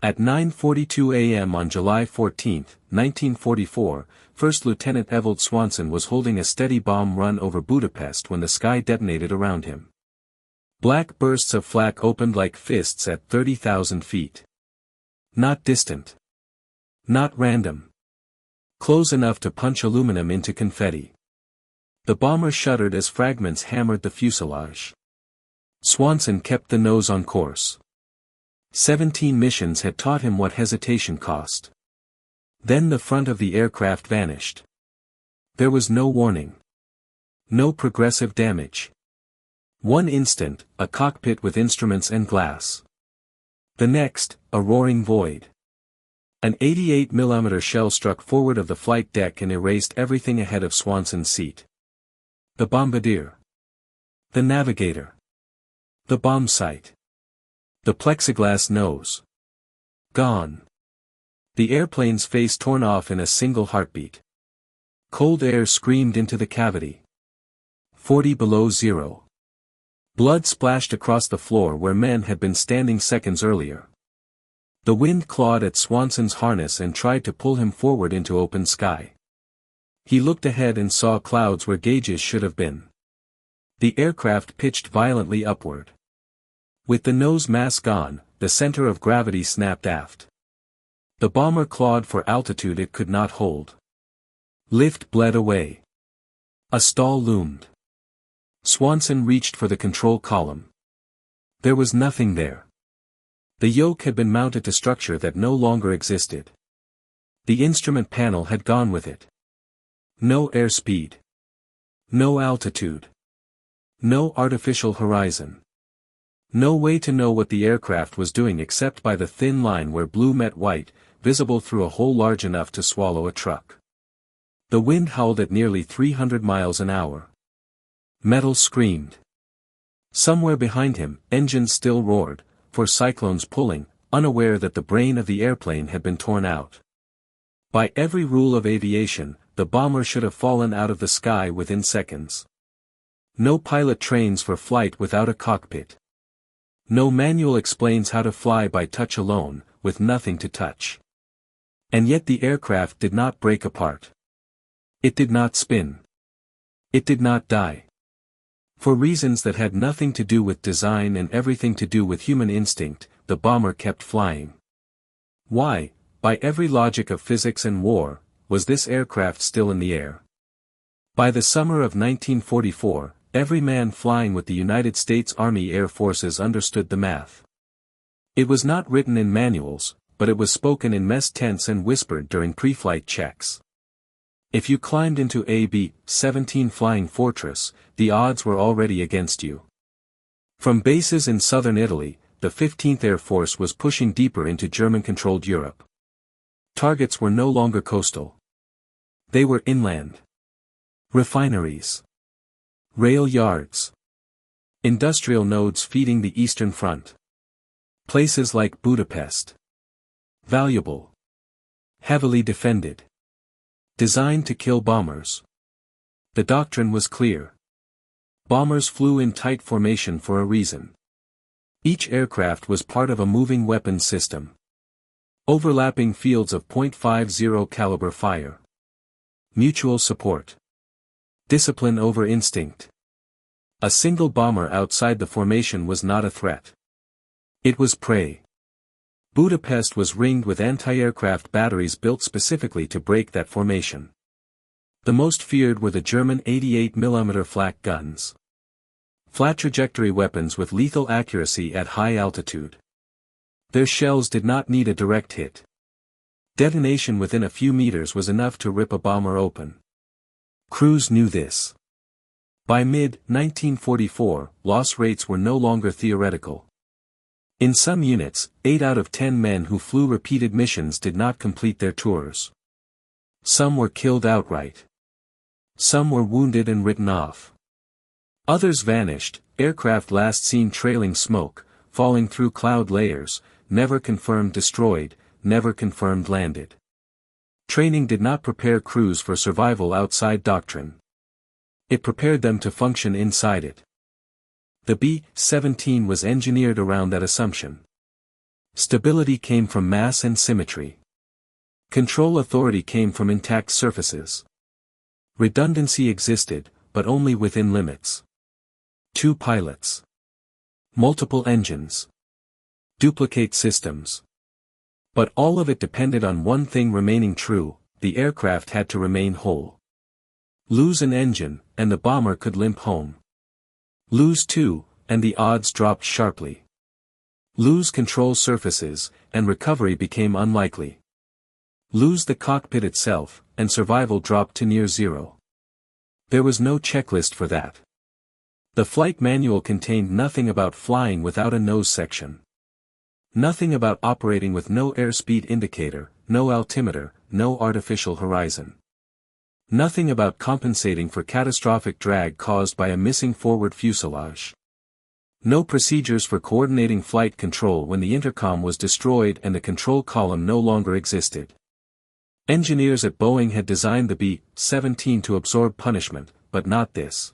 At 9:42 a.m. on July 14, 1944, First Lieutenant Evald Swanson was holding a steady bomb run over Budapest when the sky detonated around him. Black bursts of flak opened like fists at 30,000 feet. Not distant. Not random. Close enough to punch aluminum into confetti. The bomber shuddered as fragments hammered the fuselage. Swanson kept the nose on course. 17 missions had taught him what hesitation cost. Then the front of the aircraft vanished. There was no warning. No progressive damage. One instant, a cockpit with instruments and glass. The next, a roaring void. An 88mm shell struck forward of the flight deck and erased everything ahead of Swanson's seat. The bombardier. The navigator. The bomb sight. The plexiglass nose. Gone. The airplane's face torn off in a single heartbeat. Cold air screamed into the cavity. 40 below zero. Blood splashed across the floor where men had been standing seconds earlier. The wind clawed at Swanson's harness and tried to pull him forward into open sky. He looked ahead and saw clouds where gauges should have been. The aircraft pitched violently upward. With the nose mass gone, the center of gravity snapped aft. The bomber clawed for altitude it could not hold. Lift bled away. A stall loomed. Swanson reached for the control column. There was nothing there. The yoke had been mounted to structure that no longer existed. The instrument panel had gone with it. No airspeed. No altitude. No artificial horizon. No way to know what the aircraft was doing except by the thin line where blue met white, visible through a hole large enough to swallow a truck. The wind howled at nearly 300 miles an hour. Metal screamed. Somewhere behind him, engines still roared, for cyclones pulling, unaware that the brain of the airplane had been torn out. By every rule of aviation, the bomber should have fallen out of the sky within seconds. No pilot trains for flight without a cockpit. No manual explains how to fly by touch alone, with nothing to touch. And yet the aircraft did not break apart. It did not spin. It did not die. For reasons that had nothing to do with design and everything to do with human instinct, the bomber kept flying. Why, by every logic of physics and war, was this aircraft still in the air? By the summer of 1944, every man flying with the United States Army Air Forces understood the math. It was not written in manuals, but it was spoken in mess tents and whispered during pre-flight checks. If you climbed into a B-17 flying fortress, the odds were already against you. From bases in southern Italy, the 15th Air Force was pushing deeper into German-controlled Europe. Targets were no longer coastal. They were inland. Refineries. Rail yards. Industrial nodes feeding the Eastern Front. Places like Budapest. Valuable. Heavily defended. Designed to kill bombers. The doctrine was clear. Bombers flew in tight formation for a reason. Each aircraft was part of a moving weapons system. Overlapping fields of .50 caliber fire. Mutual support. Discipline over instinct. A single bomber outside the formation was not a threat. It was prey. Budapest was ringed with anti-aircraft batteries built specifically to break that formation. The most feared were the German 88mm flak guns. Flat trajectory weapons with lethal accuracy at high altitude. Their shells did not need a direct hit. Detonation within a few meters was enough to rip a bomber open. Crews knew this. By mid-1944, loss rates were no longer theoretical. In some units, 8 out of 10 men who flew repeated missions did not complete their tours. Some were killed outright. Some were wounded and written off. Others vanished, aircraft last seen trailing smoke, falling through cloud layers, never confirmed destroyed, never confirmed landed. Training did not prepare crews for survival outside doctrine. It prepared them to function inside it. The B-17 was engineered around that assumption. Stability came from mass and symmetry. Control authority came from intact surfaces. Redundancy existed, but only within limits. 2 pilots. Multiple engines. Duplicate systems. But all of it depended on one thing remaining true: the aircraft had to remain whole. Lose an engine, and the bomber could limp home. Lose 2, and the odds dropped sharply. Lose control surfaces, and recovery became unlikely. Lose the cockpit itself, and survival dropped to near zero. There was no checklist for that. The flight manual contained nothing about flying without a nose section. Nothing about operating with no airspeed indicator, no altimeter, no artificial horizon. Nothing about compensating for catastrophic drag caused by a missing forward fuselage. No procedures for coordinating flight control when the intercom was destroyed and the control column no longer existed. Engineers at Boeing had designed the B-17 to absorb punishment, but not this.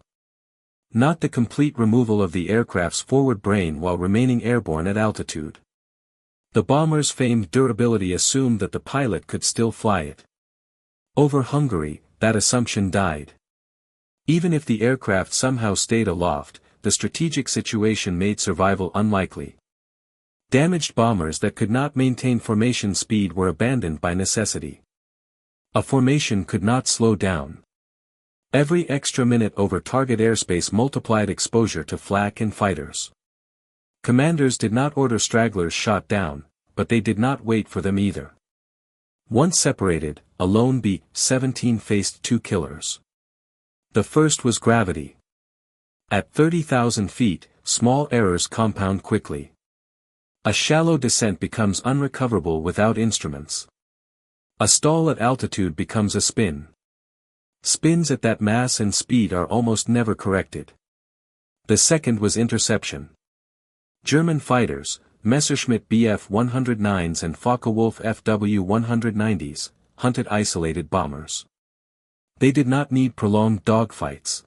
Not the complete removal of the aircraft's forward brain while remaining airborne at altitude. The bomber's famed durability assumed that the pilot could still fly it. Over Hungary, that assumption died. Even if the aircraft somehow stayed aloft, the strategic situation made survival unlikely. Damaged bombers that could not maintain formation speed were abandoned by necessity. A formation could not slow down. Every extra minute over target airspace multiplied exposure to flak and fighters. Commanders did not order stragglers shot down, but they did not wait for them either. Once separated, a lone B-17 faced 2 killers. The first was gravity. At 30,000 feet, small errors compound quickly. A shallow descent becomes unrecoverable without instruments. A stall at altitude becomes a spin. Spins at that mass and speed are almost never corrected. The second was interception. German fighters, Messerschmitt Bf-109s and Focke-Wulf Fw-190s, hunted isolated bombers. They did not need prolonged dogfights.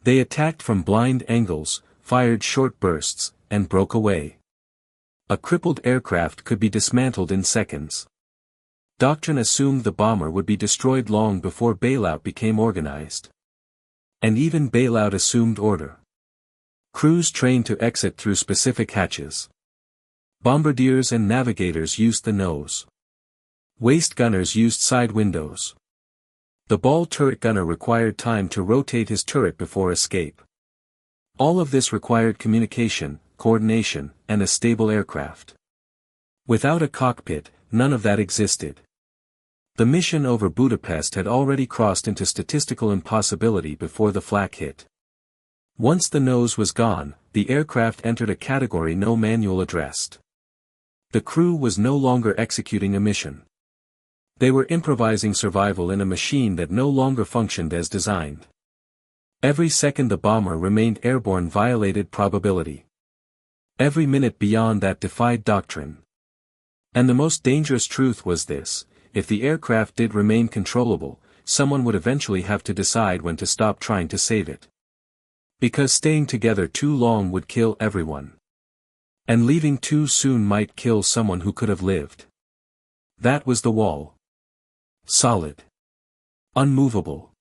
They attacked from blind angles, fired short bursts, and broke away. A crippled aircraft could be dismantled in seconds. Doctrine assumed the bomber would be destroyed long before bailout became organized. And even bailout assumed order. Crews trained to exit through specific hatches. Bombardiers and navigators used the nose. Waist gunners used side windows. The ball turret gunner required time to rotate his turret before escape. All of this required communication, coordination, and a stable aircraft. Without a cockpit, none of that existed. The mission over Budapest had already crossed into statistical impossibility before the flak hit. Once the nose was gone, the aircraft entered a category no manual addressed. The crew was no longer executing a mission. They were improvising survival in a machine that no longer functioned as designed. Every second the bomber remained airborne violated probability. Every minute beyond that defied doctrine. And the most dangerous truth was this: if the aircraft did remain controllable, someone would eventually have to decide when to stop trying to save it. Because staying together too long would kill everyone. And leaving too soon might kill someone who could have lived. That was the wall. Solid. Unmovable.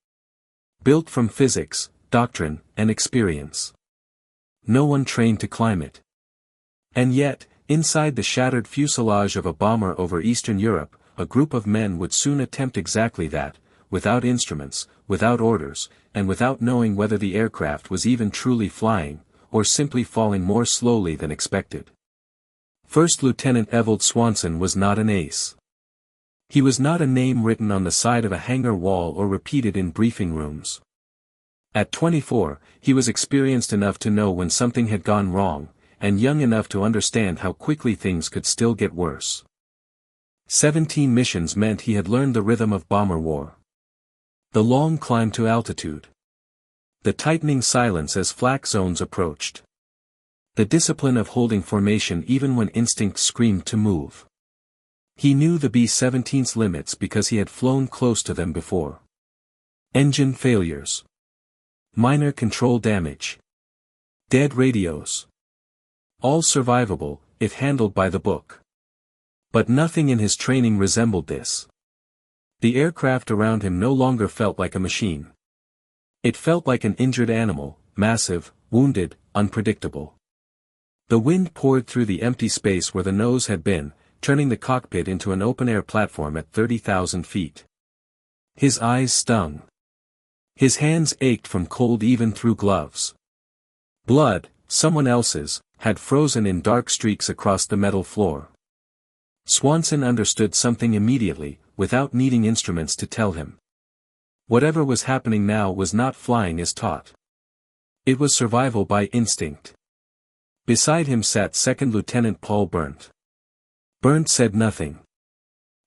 Built from physics, doctrine, and experience. No one trained to climb it. And yet, inside the shattered fuselage of a bomber over Eastern Europe, a group of men would soon attempt exactly that, without instruments, without orders, and without knowing whether the aircraft was even truly flying, or simply falling more slowly than expected. First Lieutenant Evald Swanson was not an ace. He was not a name written on the side of a hangar wall or repeated in briefing rooms. At 24, he was experienced enough to know when something had gone wrong, and young enough to understand how quickly things could still get worse. 17 missions meant he had learned the rhythm of bomber war. The long climb to altitude. The tightening silence as flak zones approached. The discipline of holding formation even when instinct screamed to move. He knew the B-17's limits because he had flown close to them before. Engine failures. Minor control damage. Dead radios. All survivable, if handled by the book. But nothing in his training resembled this. The aircraft around him no longer felt like a machine. It felt like an injured animal, massive, wounded, unpredictable. The wind poured through the empty space where the nose had been, turning the cockpit into an open-air platform at 30,000 feet. His eyes stung. His hands ached from cold even through gloves. Blood, someone else's, had frozen in dark streaks across the metal floor. Swanson understood something immediately, without needing instruments to tell him. Whatever was happening now was not flying as taught. It was survival by instinct. Beside him sat Second Lieutenant Paul Berndt. Berndt said nothing.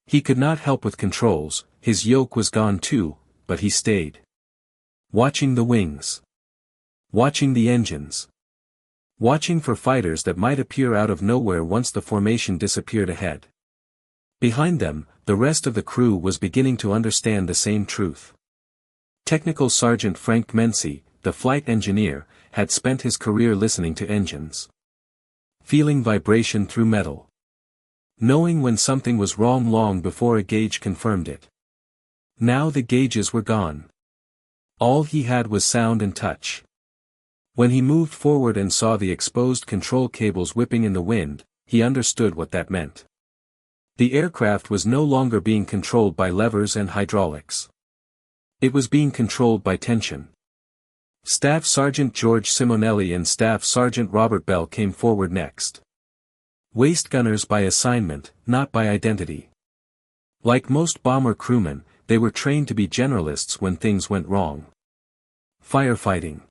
He could not help with controls, his yoke was gone too, but he stayed. Watching the wings. Watching the engines. Watching for fighters that might appear out of nowhere once the formation disappeared ahead. Behind them, the rest of the crew was beginning to understand the same truth. Technical Sergeant Frank Mency, the flight engineer, had spent his career listening to engines. Feeling vibration through metal. Knowing when something was wrong long before a gauge confirmed it. Now the gauges were gone. All he had was sound and touch. When he moved forward and saw the exposed control cables whipping in the wind, he understood what that meant. The aircraft was no longer being controlled by levers and hydraulics. It was being controlled by tension. Staff Sergeant George Simonelli and Staff Sergeant Robert Bell came forward next. Waist gunners by assignment, not by identity. Like most bomber crewmen, they were trained to be generalists when things went wrong. Firefighting.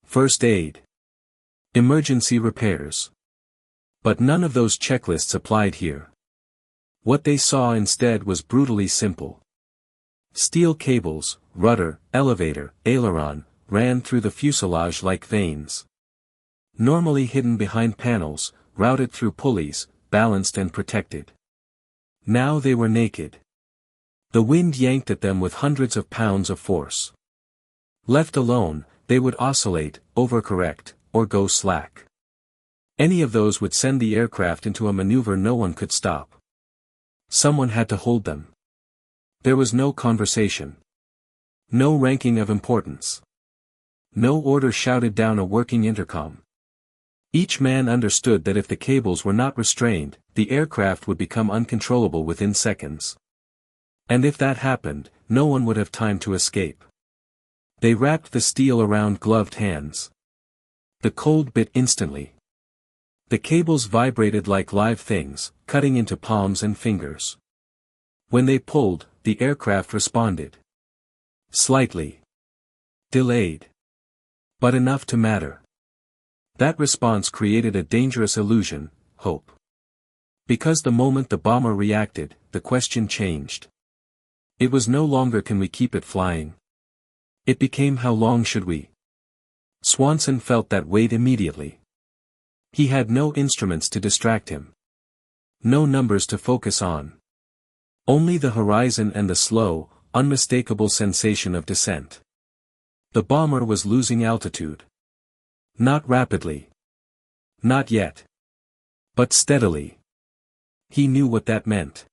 First aid. Emergency repairs. But none of those checklists applied here. What they saw instead was brutally simple. Steel cables, rudder, elevator, aileron, ran through the fuselage like veins. Normally hidden behind panels, routed through pulleys, balanced and protected. Now they were naked. The wind yanked at them with hundreds of pounds of force. Left alone, they would oscillate, overcorrect, or go slack. Any of those would send the aircraft into a maneuver no one could stop. Someone had to hold them. There was no conversation. No ranking of importance. No order shouted down a working intercom. Each man understood that if the cables were not restrained, the aircraft would become uncontrollable within seconds. And if that happened, no one would have time to escape. They wrapped the steel around gloved hands. The cold bit instantly. The cables vibrated like live things, cutting into palms and fingers. When they pulled, the aircraft responded. Slightly. Delayed. But enough to matter. That response created a dangerous illusion, hope. Because the moment the bomber reacted, the question changed. It was no longer can we keep it flying. It became how long should we? Swanson felt that weight immediately. He had no instruments to distract him. No numbers to focus on. Only the horizon and the slow, unmistakable sensation of descent. The bomber was losing altitude. Not rapidly. Not yet. But steadily. He knew what that meant.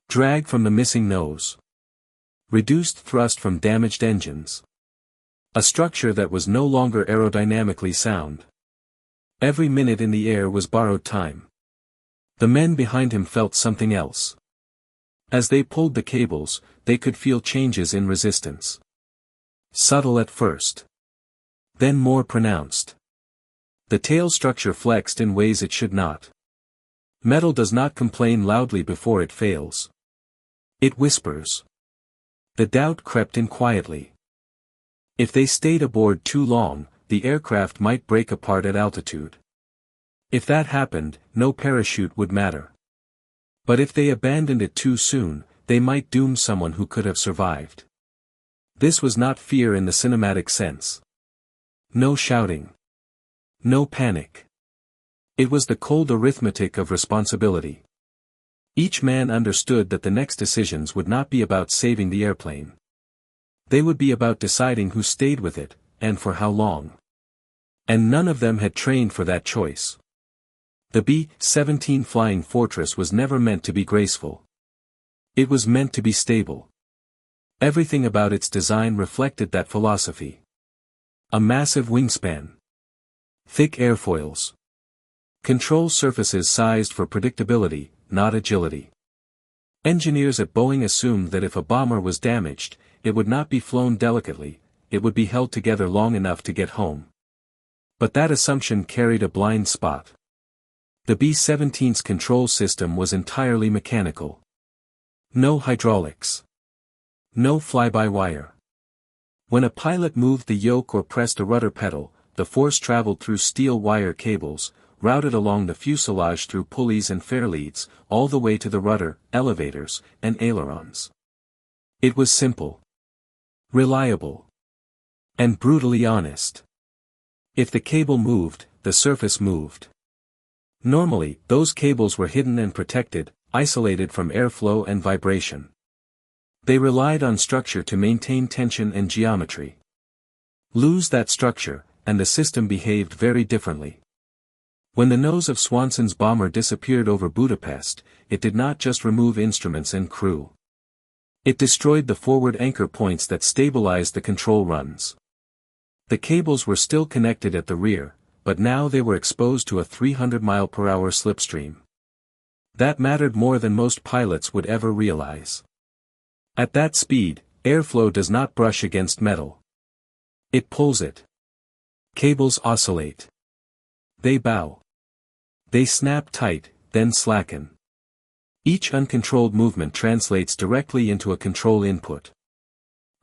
Drag from the missing nose. Reduced thrust from damaged engines. A structure that was no longer aerodynamically sound. Every minute in the air was borrowed time. The men behind him felt something else. As they pulled the cables, they could feel changes in resistance. Subtle at first. Then more pronounced. The tail structure flexed in ways it should not. Metal does not complain loudly before it fails. It whispers. The doubt crept in quietly. If they stayed aboard too long, the aircraft might break apart at altitude. If that happened, no parachute would matter. But if they abandoned it too soon, they might doom someone who could have survived. This was not fear in the cinematic sense. No shouting. No panic. It was the cold arithmetic of responsibility. Each man understood that the next decisions would not be about saving the airplane. They would be about deciding who stayed with it, and for how long. And none of them had trained for that choice. The B-17 Flying Fortress was never meant to be graceful. It was meant to be stable. Everything about its design reflected that philosophy. A massive wingspan. Thick airfoils. Control surfaces sized for predictability, not agility. Engineers at Boeing assumed that if a bomber was damaged, it would not be flown delicately, it would be held together long enough to get home. But that assumption carried a blind spot. The B-17's control system was entirely mechanical. No hydraulics. No fly-by-wire. When a pilot moved the yoke or pressed a rudder pedal, the force traveled through steel wire cables, routed along the fuselage through pulleys and fairleads, all the way to the rudder, elevators, and ailerons. It was simple, reliable, and brutally honest. If the cable moved, the surface moved. Normally, those cables were hidden and protected, isolated from airflow and vibration. They relied on structure to maintain tension and geometry. Lose that structure, and the system behaved very differently. When the nose of Swanson's bomber disappeared over Budapest, it did not just remove instruments and crew. It destroyed the forward anchor points that stabilized the control runs. The cables were still connected at the rear, but now they were exposed to a 300-mile-per-hour slipstream. That mattered more than most pilots would ever realize. At that speed, airflow does not brush against metal. It pulls it. Cables oscillate. They bow. They snap tight, then slacken. Each uncontrolled movement translates directly into a control input.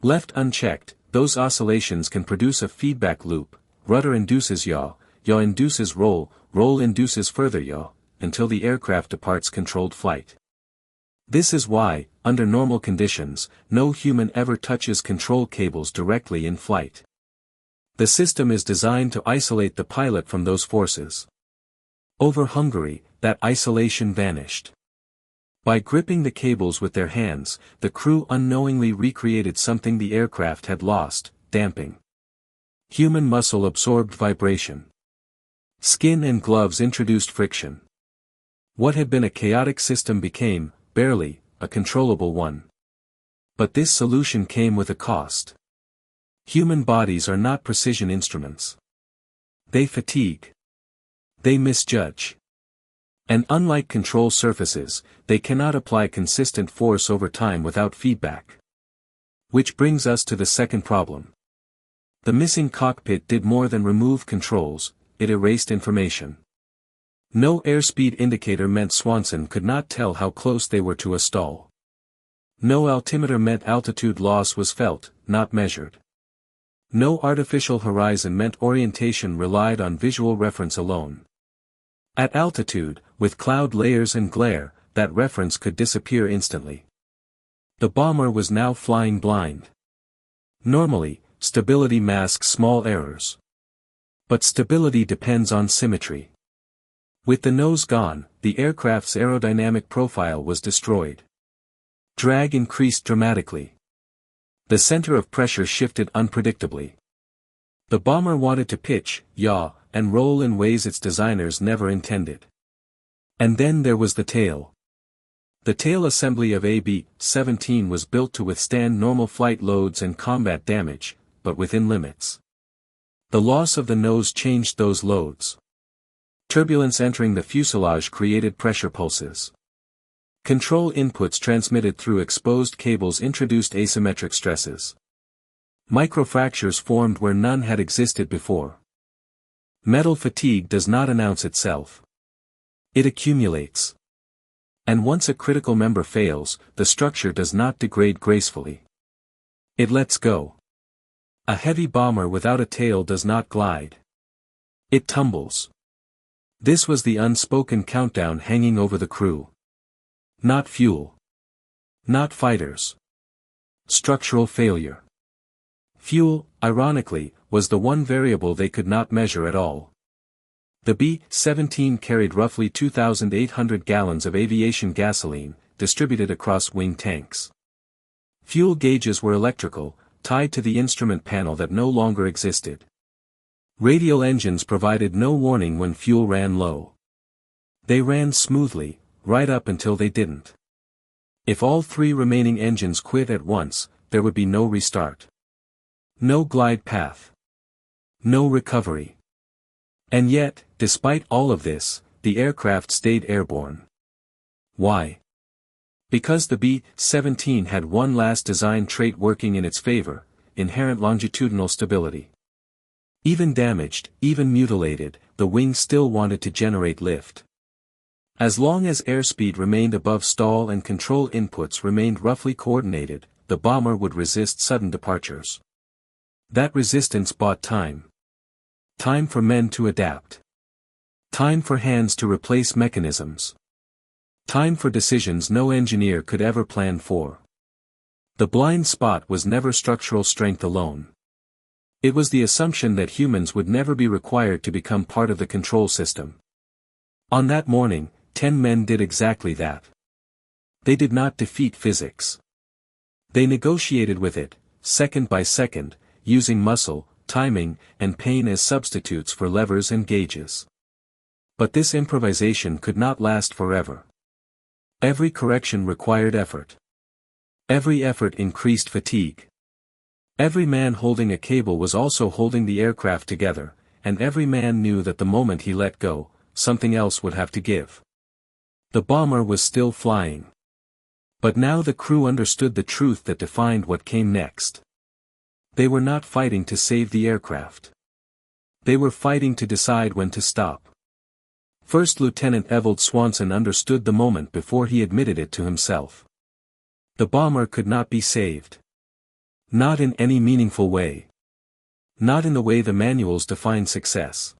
Left unchecked, those oscillations can produce a feedback loop. Rudder induces yaw, yaw induces roll, roll induces further yaw, until the aircraft departs controlled flight. This is why, under normal conditions, no human ever touches control cables directly in flight. The system is designed to isolate the pilot from those forces. Over Hungary, that isolation vanished. By gripping the cables with their hands, the crew unknowingly recreated something the aircraft had lost: damping. Human muscle absorbed vibration. Skin and gloves introduced friction. What had been a chaotic system became, barely, a controllable one. But this solution came with a cost. Human bodies are not precision instruments. They fatigue. They misjudge. And unlike control surfaces, they cannot apply consistent force over time without feedback. Which brings us to the second problem. The missing cockpit did more than remove controls, it erased information. No airspeed indicator meant Swanson could not tell how close they were to a stall. No altimeter meant altitude loss was felt, not measured. No artificial horizon meant orientation relied on visual reference alone. At altitude, with cloud layers and glare, that reference could disappear instantly. The bomber was now flying blind. Normally, stability masks small errors. But stability depends on symmetry. With the nose gone, the aircraft's aerodynamic profile was destroyed. Drag increased dramatically. The center of pressure shifted unpredictably. The bomber wanted to pitch, yaw, and roll in ways its designers never intended. And then there was the tail. The tail assembly of a B-17 was built to withstand normal flight loads and combat damage, but within limits. The loss of the nose changed those loads. Turbulence entering the fuselage created pressure pulses. Control inputs transmitted through exposed cables introduced asymmetric stresses. Microfractures formed where none had existed before. Metal fatigue does not announce itself. It accumulates. And once a critical member fails, the structure does not degrade gracefully. It lets go. A heavy bomber without a tail does not glide. It tumbles. This was the unspoken countdown hanging over the crew. Not fuel. Not fighters. Structural failure. Fuel, ironically, was the one variable they could not measure at all. The B-17 carried roughly 2,800 gallons of aviation gasoline, distributed across wing tanks. Fuel gauges were electrical, tied to the instrument panel that no longer existed. Radial engines provided no warning when fuel ran low. They ran smoothly, right up until they didn't. If all 3 remaining engines quit at once, there would be no restart. No glide path. No recovery. And yet, despite all of this, the aircraft stayed airborne. Why? Because the B-17 had one last design trait working in its favor: inherent longitudinal stability. Even damaged, even mutilated, the wing still wanted to generate lift. As long as airspeed remained above stall and control inputs remained roughly coordinated, the bomber would resist sudden departures. That resistance bought time. Time for men to adapt. Time for hands to replace mechanisms. Time for decisions no engineer could ever plan for. The blind spot was never structural strength alone. It was the assumption that humans would never be required to become part of the control system. On that morning, 10 men did exactly that. They did not defeat physics. They negotiated with it, second by second, using muscle, timing, and pain as substitutes for levers and gauges. But this improvisation could not last forever. Every correction required effort. Every effort increased fatigue. Every man holding a cable was also holding the aircraft together, and every man knew that the moment he let go, something else would have to give. The bomber was still flying. But now the crew understood the truth that defined what came next. They were not fighting to save the aircraft. They were fighting to decide when to stop. First Lieutenant Evald Swanson understood the moment before he admitted it to himself. The bomber could not be saved. Not in any meaningful way. Not in the way the manuals defined success.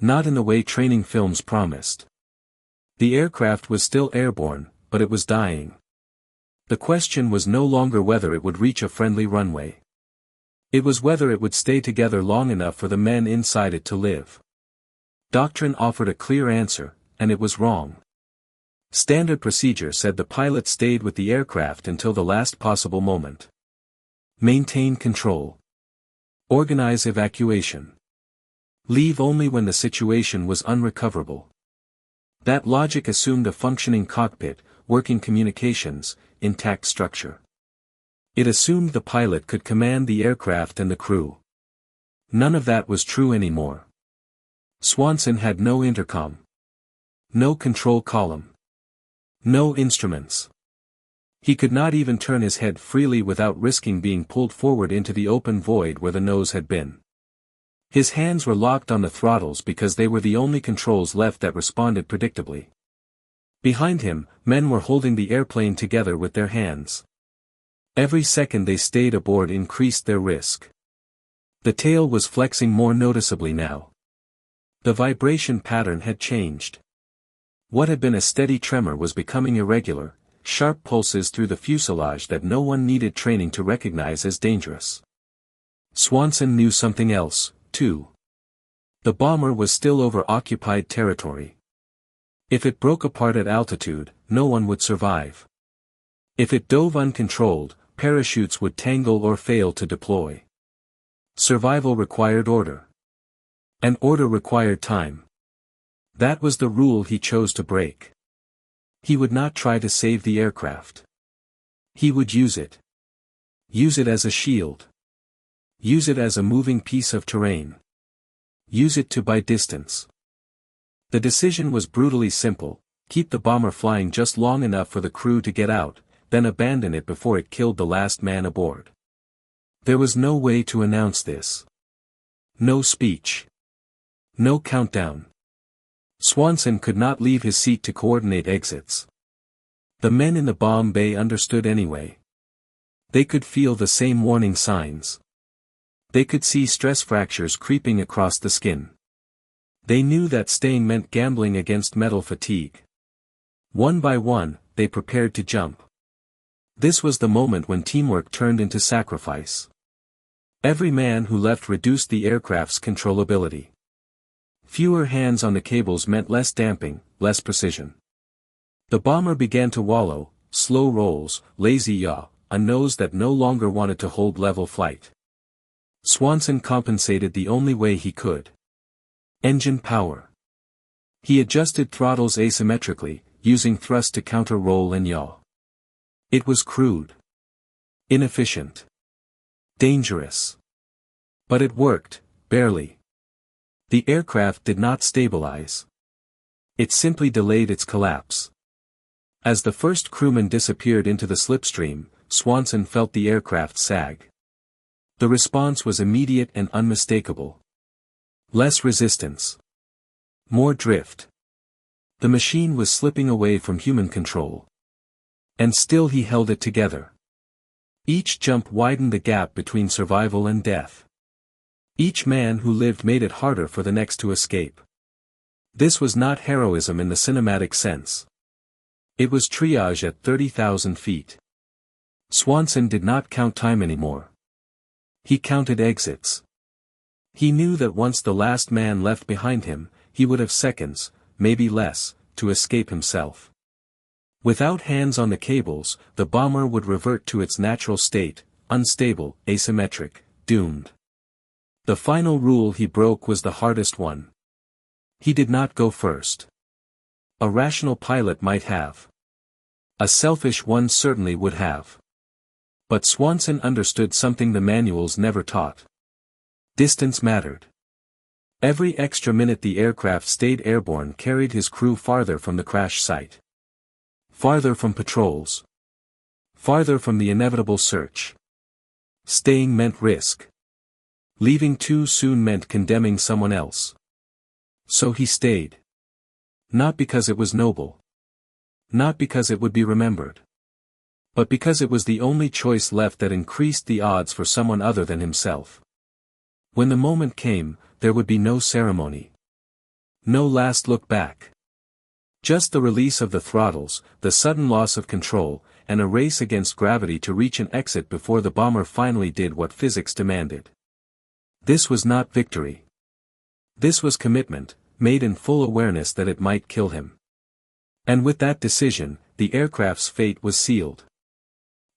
Not in the way training films promised. The aircraft was still airborne, but it was dying. The question was no longer whether it would reach a friendly runway. It was whether it would stay together long enough for the men inside it to live. Doctrine offered a clear answer, and it was wrong. Standard procedure said the pilot stayed with the aircraft until the last possible moment. Maintain control. Organize evacuation. Leave only when the situation was unrecoverable. That logic assumed a functioning cockpit, working communications, intact structure. It assumed the pilot could command the aircraft and the crew. None of that was true anymore. Swanson had no intercom. No control column. No instruments. He could not even turn his head freely without risking being pulled forward into the open void where the nose had been. His hands were locked on the throttles because they were the only controls left that responded predictably. Behind him, men were holding the airplane together with their hands. Every second they stayed aboard increased their risk. The tail was flexing more noticeably now. The vibration pattern had changed. What had been a steady tremor was becoming irregular, sharp pulses through the fuselage that no one needed training to recognize as dangerous. Swanson knew something else, too. The bomber was still over occupied territory. If it broke apart at altitude, no one would survive. If it dove uncontrolled, parachutes would tangle or fail to deploy. Survival required order. And order required time. That was the rule he chose to break. He would not try to save the aircraft. He would use it. Use it as a shield. Use it as a moving piece of terrain. Use it to buy distance. The decision was brutally simple: keep the bomber flying just long enough for the crew to get out, then abandon it before it killed the last man aboard. There was no way to announce this. No speech. No countdown. Swanson could not leave his seat to coordinate exits. The men in the bomb bay understood anyway. They could feel the same warning signs. They could see stress fractures creeping across the skin. They knew that staying meant gambling against metal fatigue. One by one, they prepared to jump. This was the moment when teamwork turned into sacrifice. Every man who left reduced the aircraft's controllability. Fewer hands on the cables meant less damping, less precision. The bomber began to wallow, slow rolls, lazy yaw, a nose that no longer wanted to hold level flight. Swanson compensated the only way he could. Engine power. He adjusted throttles asymmetrically, using thrust to counter roll and yaw. It was crude. Inefficient. Dangerous. But it worked, barely. The aircraft did not stabilize. It simply delayed its collapse. As the first crewman disappeared into the slipstream, Swanson felt the aircraft sag. The response was immediate and unmistakable. Less resistance. More drift. The machine was slipping away from human control. And still he held it together. Each jump widened the gap between survival and death. Each man who lived made it harder for the next to escape. This was not heroism in the cinematic sense. It was triage at 30,000 feet. Swanson did not count time anymore. He counted exits. He knew that once the last man left behind him, he would have seconds, maybe less, to escape himself. Without hands on the cables, the bomber would revert to its natural state, unstable, asymmetric, doomed. The final rule he broke was the hardest one. He did not go first. A rational pilot might have. A selfish one certainly would have. But Swanson understood something the manuals never taught. Distance mattered. Every extra minute the aircraft stayed airborne carried his crew farther from the crash site. Farther from patrols. Farther from the inevitable search. Staying meant risk. Leaving too soon meant condemning someone else. So he stayed. Not because it was noble. Not because it would be remembered. But because it was the only choice left that increased the odds for someone other than himself. When the moment came, there would be no ceremony. No last look back. Just the release of the throttles, the sudden loss of control, and a race against gravity to reach an exit before the bomber finally did what physics demanded. This was not victory. This was commitment, made in full awareness that it might kill him. And with that decision, the aircraft's fate was sealed.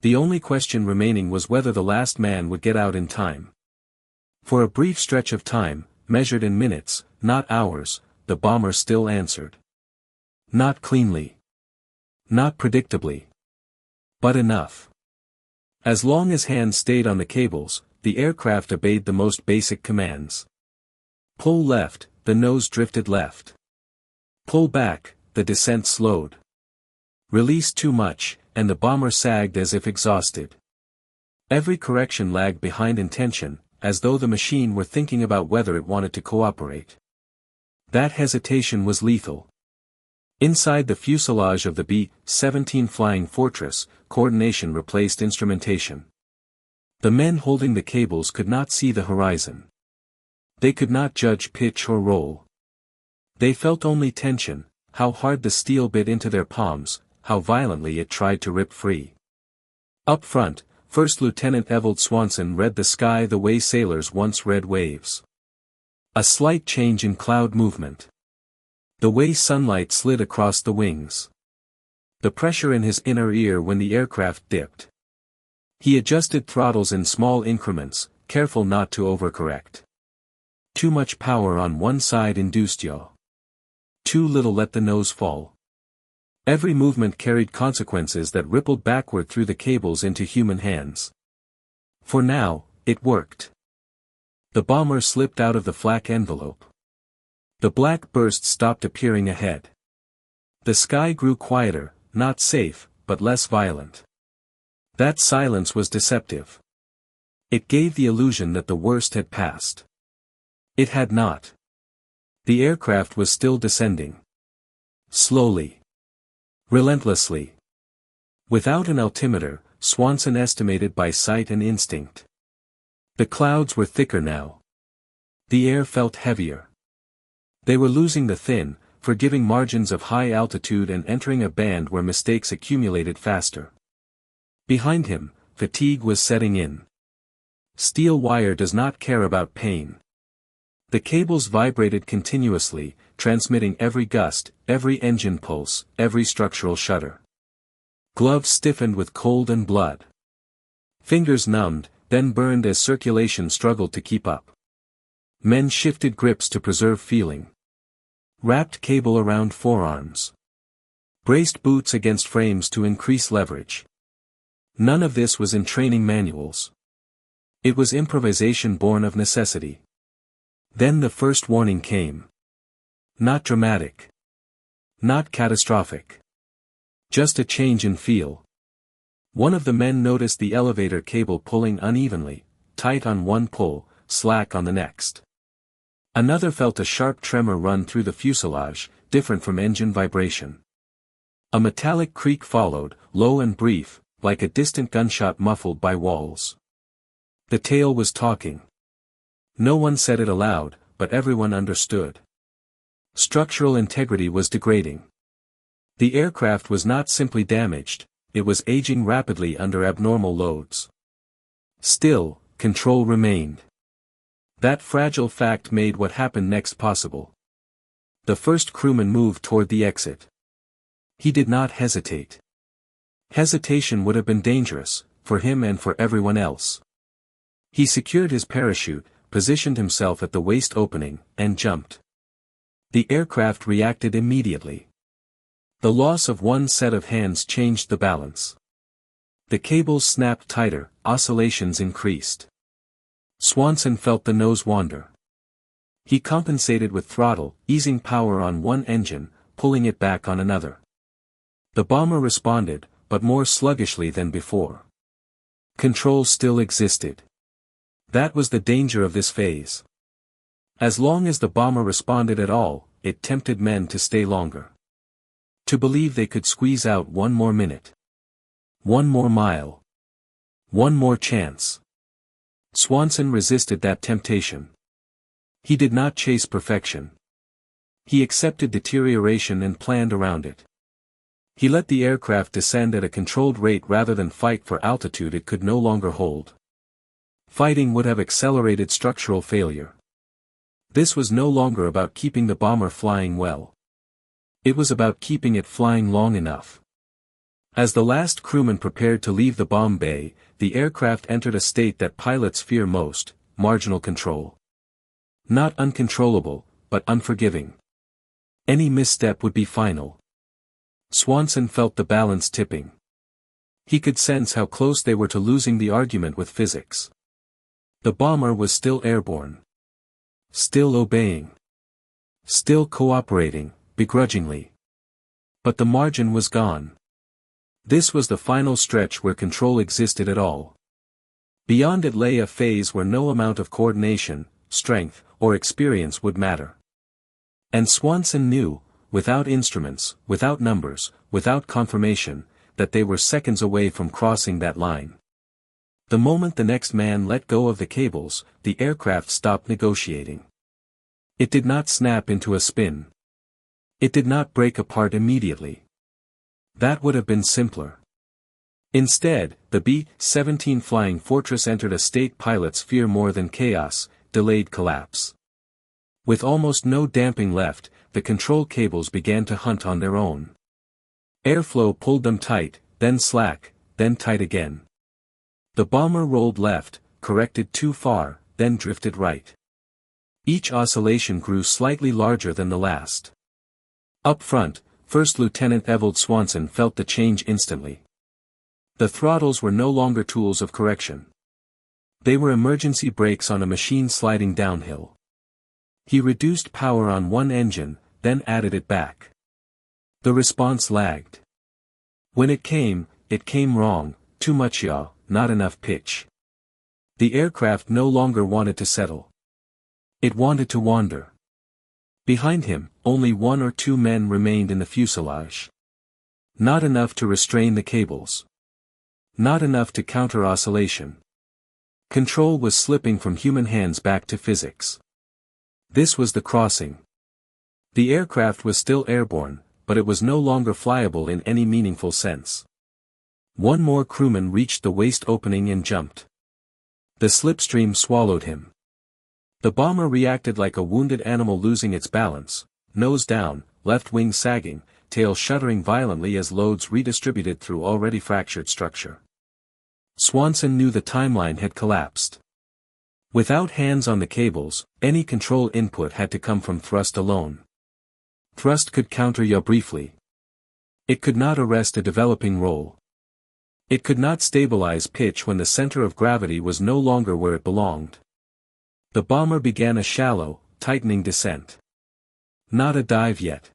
The only question remaining was whether the last man would get out in time. For a brief stretch of time, measured in minutes, not hours, the bomber still answered. Not cleanly. Not predictably. But enough. As long as hands stayed on the cables, the aircraft obeyed the most basic commands. Pull left, the nose drifted left. Pull back, the descent slowed. Release too much, and the bomber sagged as if exhausted. Every correction lagged behind intention, as though the machine were thinking about whether it wanted to cooperate. That hesitation was lethal. Inside the fuselage of the B-17 Flying Fortress, coordination replaced instrumentation. The men holding the cables could not see the horizon. They could not judge pitch or roll. They felt only tension, how hard the steel bit into their palms, how violently it tried to rip free. Up front, First Lieutenant Evald Swanson read the sky the way sailors once read waves. A slight change in cloud movement. The way sunlight slid across the wings. The pressure in his inner ear when the aircraft dipped. He adjusted throttles in small increments, careful not to overcorrect. Too much power on one side induced yaw. Too little let the nose fall. Every movement carried consequences that rippled backward through the cables into human hands. For now, it worked. The bomber slipped out of the flak envelope. The black burst stopped appearing ahead. The sky grew quieter, not safe, but less violent. That silence was deceptive. It gave the illusion that the worst had passed. It had not. The aircraft was still descending. Slowly. Relentlessly. Without an altimeter, Swanson estimated by sight and instinct. The clouds were thicker now. The air felt heavier. They were losing the thin, forgiving margins of high altitude and entering a band where mistakes accumulated faster. Behind him, fatigue was setting in. Steel wire does not care about pain. The cables vibrated continuously, transmitting every gust, every engine pulse, every structural shudder. Gloves stiffened with cold and blood. Fingers numbed, then burned as circulation struggled to keep up. Men shifted grips to preserve feeling. Wrapped cable around forearms. Braced boots against frames to increase leverage. None of this was in training manuals. It was improvisation born of necessity. Then the first warning came. Not dramatic. Not catastrophic. Just a change in feel. One of the men noticed the elevator cable pulling unevenly, tight on one pull, slack on the next. Another felt a sharp tremor run through the fuselage, different from engine vibration. A metallic creak followed, low and brief, like a distant gunshot muffled by walls. The tail was talking. No one said it aloud, but everyone understood. Structural integrity was degrading. The aircraft was not simply damaged, it was aging rapidly under abnormal loads. Still, control remained. That fragile fact made what happened next possible. The first crewman moved toward the exit. He did not hesitate. Hesitation would have been dangerous, for him and for everyone else. He secured his parachute, positioned himself at the waist opening, and jumped. The aircraft reacted immediately. The loss of one set of hands changed the balance. The cables snapped tighter, oscillations increased. Swanson felt the nose wander. He compensated with throttle, easing power on one engine, pulling it back on another. The bomber responded, but more sluggishly than before. Control still existed. That was the danger of this phase. As long as the bomber responded at all, it tempted men to stay longer. To believe they could squeeze out one more minute. One more mile. One more chance. Swanson resisted that temptation. He did not chase perfection. He accepted deterioration and planned around it. He let the aircraft descend at a controlled rate rather than fight for altitude it could no longer hold. Fighting would have accelerated structural failure. This was no longer about keeping the bomber flying well. It was about keeping it flying long enough. As the last crewman prepared to leave the bomb bay, the aircraft entered a state that pilots fear most, marginal control. Not uncontrollable, but unforgiving. Any misstep would be final. Swanson felt the balance tipping. He could sense how close they were to losing the argument with physics. The bomber was still airborne. Still obeying. Still cooperating, begrudgingly. But the margin was gone. This was the final stretch where control existed at all. Beyond it lay a phase where no amount of coordination, strength, or experience would matter. And Swanson knew, without instruments, without numbers, without confirmation, that they were seconds away from crossing that line. The moment the next man let go of the cables, the aircraft stopped negotiating. It did not snap into a spin. It did not break apart immediately. That would have been simpler. Instead, the B-17 Flying Fortress entered a state pilots fear more than chaos, delayed collapse. With almost no damping left, the control cables began to hunt on their own. Airflow pulled them tight, then slack, then tight again. The bomber rolled left, corrected too far, then drifted right. Each oscillation grew slightly larger than the last. Up front, First Lieutenant Evald Swanson felt the change instantly. The throttles were no longer tools of correction. They were emergency brakes on a machine sliding downhill. He reduced power on one engine, then added it back. The response lagged. When it came wrong, too much yaw, not enough pitch. The aircraft no longer wanted to settle. It wanted to wander. Behind him, only one or two men remained in the fuselage. Not enough to restrain the cables. Not enough to counter oscillation. Control was slipping from human hands back to physics. This was the crossing. The aircraft was still airborne, but it was no longer flyable in any meaningful sense. One more crewman reached the waist opening and jumped. The slipstream swallowed him. The bomber reacted like a wounded animal losing its balance, nose down, left wing sagging, tail shuddering violently as loads redistributed through already fractured structure. Swanson knew the timeline had collapsed. Without hands on the cables, any control input had to come from thrust alone. Thrust could counter yaw briefly. It could not arrest a developing roll. It could not stabilize pitch when the center of gravity was no longer where it belonged. The bomber began a shallow, tightening descent. Not a dive yet.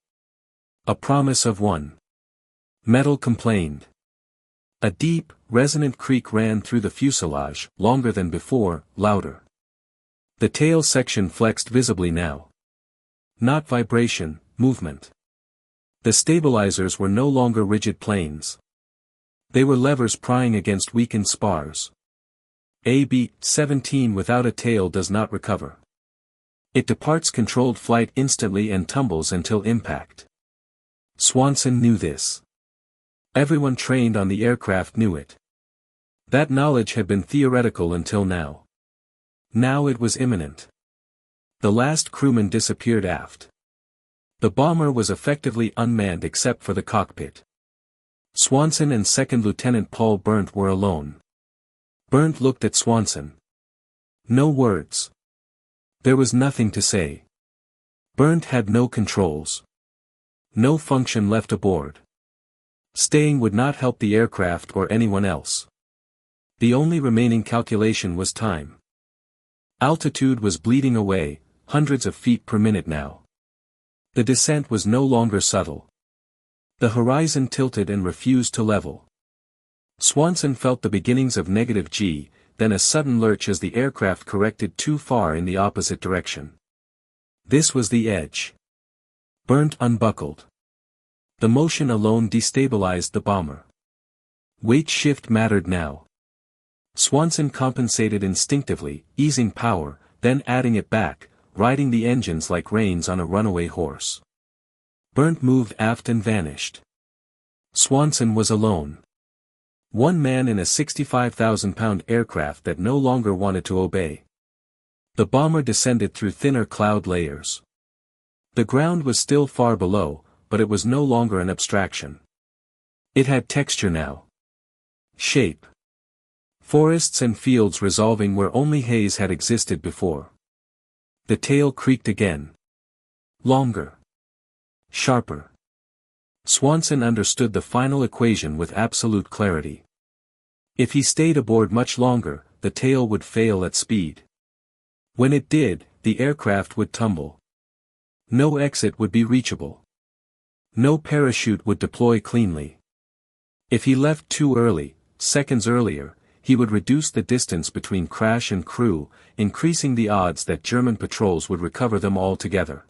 A promise of one. Metal complained. A deep, resonant creak ran through the fuselage, longer than before, louder. The tail section flexed visibly now. Not vibration, movement. The stabilizers were no longer rigid planes. They were levers prying against weakened spars. A B-17 without a tail does not recover. It departs controlled flight instantly and tumbles until impact. Swanson knew this. Everyone trained on the aircraft knew it. That knowledge had been theoretical until now. Now it was imminent. The last crewman disappeared aft. The bomber was effectively unmanned except for the cockpit. Swanson and Second Lieutenant Paul Berndt were alone. Berndt looked at Swanson. No words. There was nothing to say. Berndt had no controls. No function left aboard. Staying would not help the aircraft or anyone else. The only remaining calculation was time. Altitude was bleeding away, hundreds of feet per minute now. The descent was no longer subtle. The horizon tilted and refused to level. Swanson felt the beginnings of negative G, then a sudden lurch as the aircraft corrected too far in the opposite direction. This was the edge. Berndt unbuckled. The motion alone destabilized the bomber. Weight shift mattered now. Swanson compensated instinctively, easing power, then adding it back, riding the engines like reins on a runaway horse. Berndt moved aft and vanished. Swanson was alone. One man in a 65,000-pound aircraft that no longer wanted to obey. The bomber descended through thinner cloud layers. The ground was still far below, but it was no longer an abstraction. It had texture now. Shape. Forests and fields resolving where only haze had existed before. The tail creaked again. Longer. Sharper. Swanson understood the final equation with absolute clarity. If he stayed aboard much longer, the tail would fail at speed. When it did, the aircraft would tumble. No exit would be reachable. No parachute would deploy cleanly. If he left too early, seconds earlier, he would reduce the distance between crash and crew, increasing the odds that German patrols would recover them all together.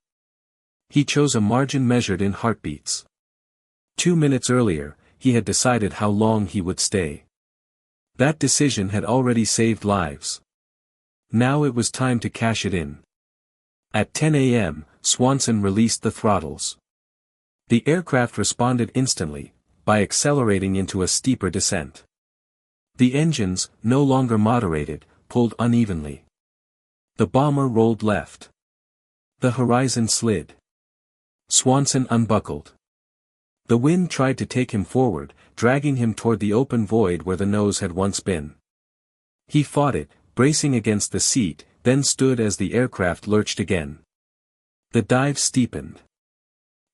He chose a margin measured in heartbeats. 2 minutes earlier, he had decided how long he would stay. That decision had already saved lives. Now it was time to cash it in. At 10 a.m., Swanson released the throttles. The aircraft responded instantly, by accelerating into a steeper descent. The engines, no longer moderated, pulled unevenly. The bomber rolled left. The horizon slid. Swanson unbuckled. The wind tried to take him forward, dragging him toward the open void where the nose had once been. He fought it, bracing against the seat, then stood as the aircraft lurched again. The dive steepened.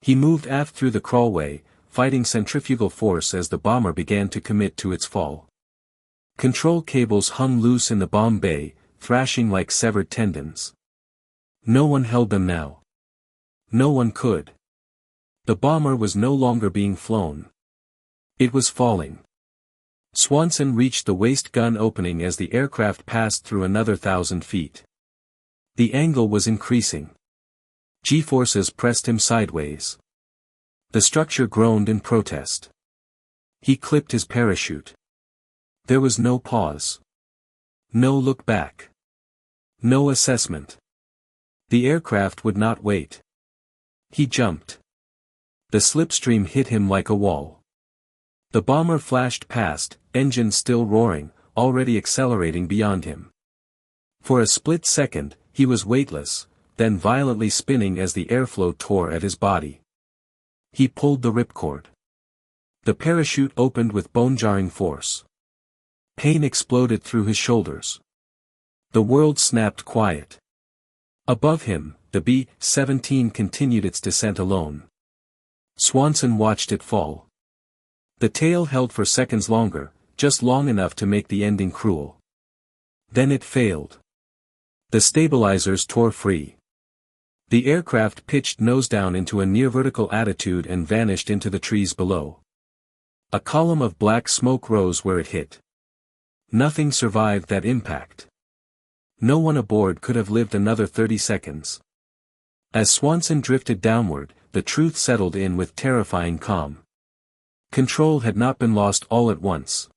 He moved aft through the crawlway, fighting centrifugal force as the bomber began to commit to its fall. Control cables hung loose in the bomb bay, thrashing like severed tendons. No one held them now. No one could. The bomber was no longer being flown. It was falling. Swanson reached the waist gun opening as the aircraft passed through another 1,000 feet. The angle was increasing. G-forces pressed him sideways. The structure groaned in protest. He clipped his parachute. There was no pause. No look back. No assessment. The aircraft would not wait. He jumped. The slipstream hit him like a wall. The bomber flashed past, engines still roaring, already accelerating beyond him. For a split second, he was weightless, then violently spinning as the airflow tore at his body. He pulled the ripcord. The parachute opened with bone-jarring force. Pain exploded through his shoulders. The world snapped quiet. Above him, the B-17 continued its descent alone. Swanson watched it fall. The tail held for seconds longer, just long enough to make the ending cruel. Then it failed. The stabilizers tore free. The aircraft pitched nose down into a near-vertical attitude and vanished into the trees below. A column of black smoke rose where it hit. Nothing survived that impact. No one aboard could have lived another 30 seconds. As Swanson drifted downward, the truth settled in with terrifying calm. Control had not been lost all at once.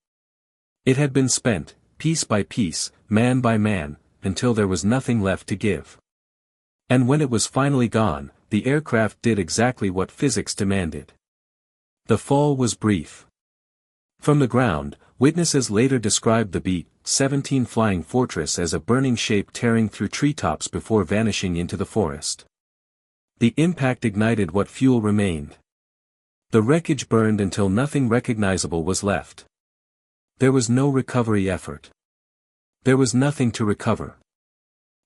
It had been spent, piece by piece, man by man, until there was nothing left to give. And when it was finally gone, the aircraft did exactly what physics demanded. The fall was brief. From the ground, witnesses later described the B-17 flying fortress as a burning shape tearing through treetops before vanishing into the forest. The impact ignited what fuel remained. The wreckage burned until nothing recognizable was left. There was no recovery effort. There was nothing to recover.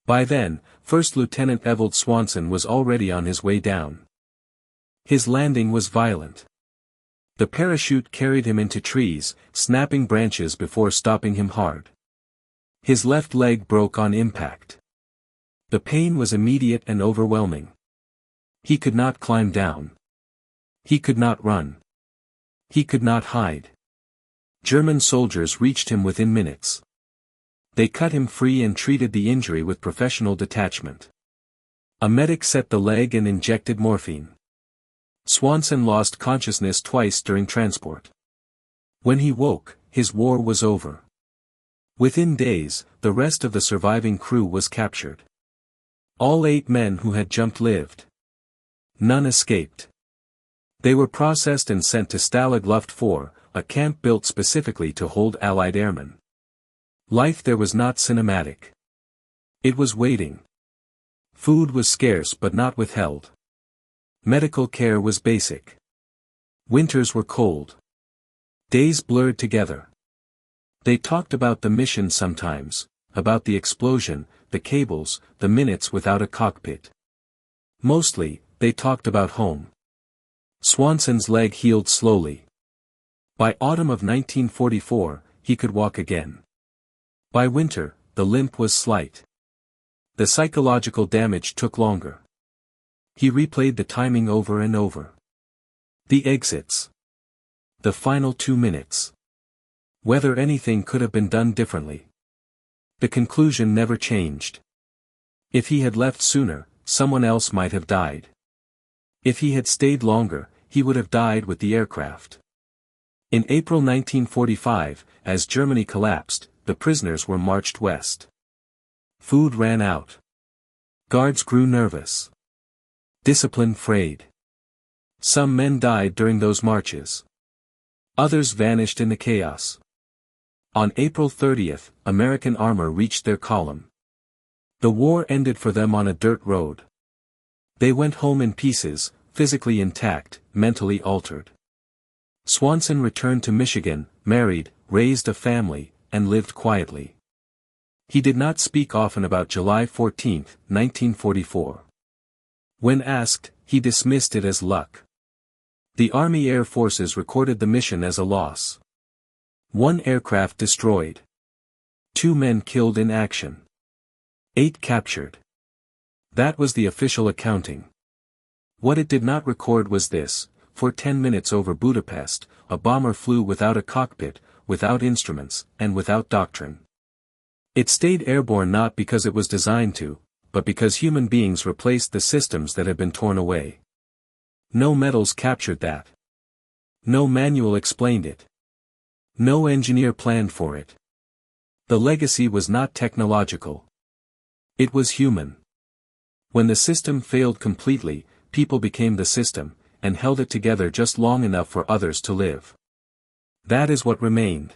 By then, First Lieutenant Evald Swanson was already on his way down. His landing was violent. The parachute carried him into trees, snapping branches before stopping him hard. His left leg broke on impact. The pain was immediate and overwhelming. He could not climb down. He could not run. He could not hide. German soldiers reached him within minutes. They cut him free and treated the injury with professional detachment. A medic set the leg and injected morphine. Swanson lost consciousness twice during transport. When he woke, his war was over. Within days, the rest of the surviving crew was captured. All 8 men who had jumped lived. None escaped. They were processed and sent to Stalag Luft 4, a camp built specifically to hold Allied airmen. Life there was not cinematic. It was waiting. Food was scarce but not withheld. Medical care was basic. Winters were cold. Days blurred together. They talked about the mission sometimes, about the explosion, the cables, the minutes without a cockpit. Mostly, they talked about home. Swanson's leg healed slowly. By autumn of 1944, he could walk again. By winter, the limp was slight. The psychological damage took longer. He replayed the timing over and over. The exits. The final 2 minutes. Whether anything could have been done differently. The conclusion never changed. If he had left sooner, someone else might have died. If he had stayed longer, he would have died with the aircraft. In April 1945, as Germany collapsed, the prisoners were marched west. Food ran out. Guards grew nervous. Discipline frayed. Some men died during those marches. Others vanished in the chaos. On April 30, American armor reached their column. The war ended for them on a dirt road. They went home in pieces, physically intact, mentally altered. Swanson returned to Michigan, married, raised a family, and lived quietly. He did not speak often about July 14, 1944. When asked, he dismissed it as luck. The Army Air Forces recorded the mission as a loss. 1 aircraft destroyed. 2 men killed in action. 8 captured. That was the official accounting. What it did not record was this: for 10 minutes over Budapest, a bomber flew without a cockpit, without instruments, and without doctrine. It stayed airborne not because it was designed to, but because human beings replaced the systems that had been torn away. No medals captured that. No manual explained it. No engineer planned for it. The legacy was not technological. It was human. When the system failed completely, people became the system, and held it together just long enough for others to live. That is what remained.